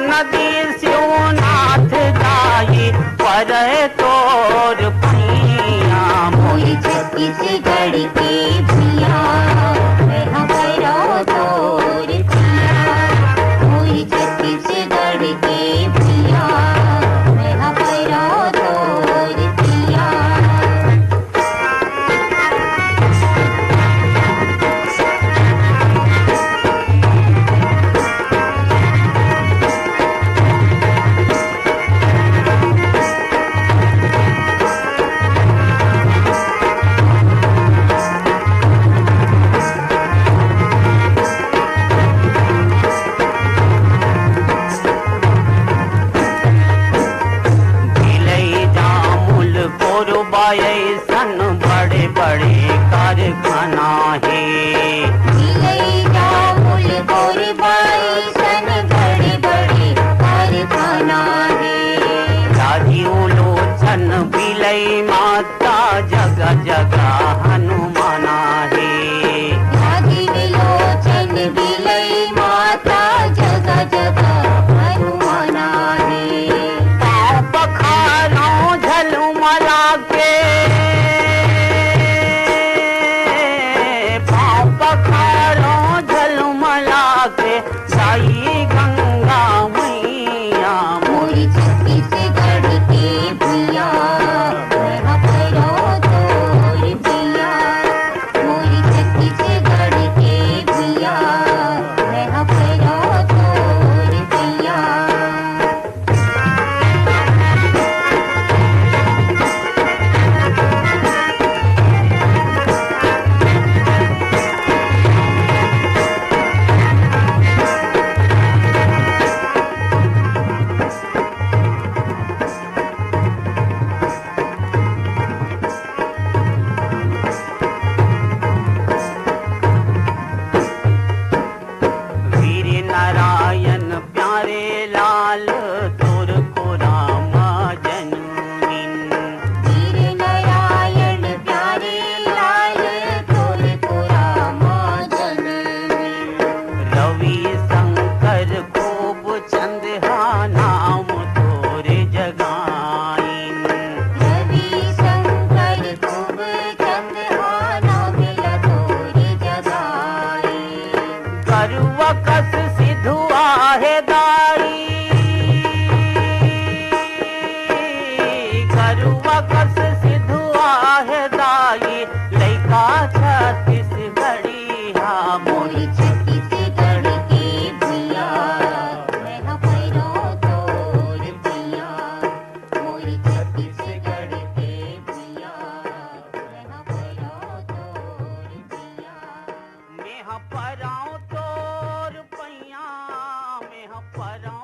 नदी शिवनाथ जाई पर तोर पैया मोरी छत्तीसगढ़ के भैया मैं पैरो तोर पिया मोरी छत्तीसगढ़ के भैया मैं पैरो तोर पिया सन बड़े बड़े कारखाना है जामुल सन बड़े बड़े कारखाना है राजीव लोचन बिलई माता जगह जगह हनुमाना है राजीव लोचन बिलई माता जगह जगह हनुमाना है पाँव पखारों झलमला के पाँव पखारों झलमला के जाई गंगा मैया मोरी छत्तीसगढ़ के भैया मैं पैरो तोर पिया मोरी छत्तीसगढ़ के भैया मैं पैरो तोर पिया वीर नारायण प्यारे लाल तोर को रामा जन्मीन वीर नारायण प्यारे लाल तोर को रामा जनमी रवि शंकर खूब चंद्हा नाम तोर जगाइन रवि शंकर खूब चंद्हाना मिला तोर जगाई करुआ कस सिधुआ है दाई करुआ कस सिधुआ है दाई लैका छत्तीसगढ़िया मोरी छत्तीसगढ़ के भैया मैं पैरो तोर पिया मोरी छत्तीसगढ़ के भैया मैं पैरो तोर पिया मैं पराऊं तोर पैया मैं पराऊं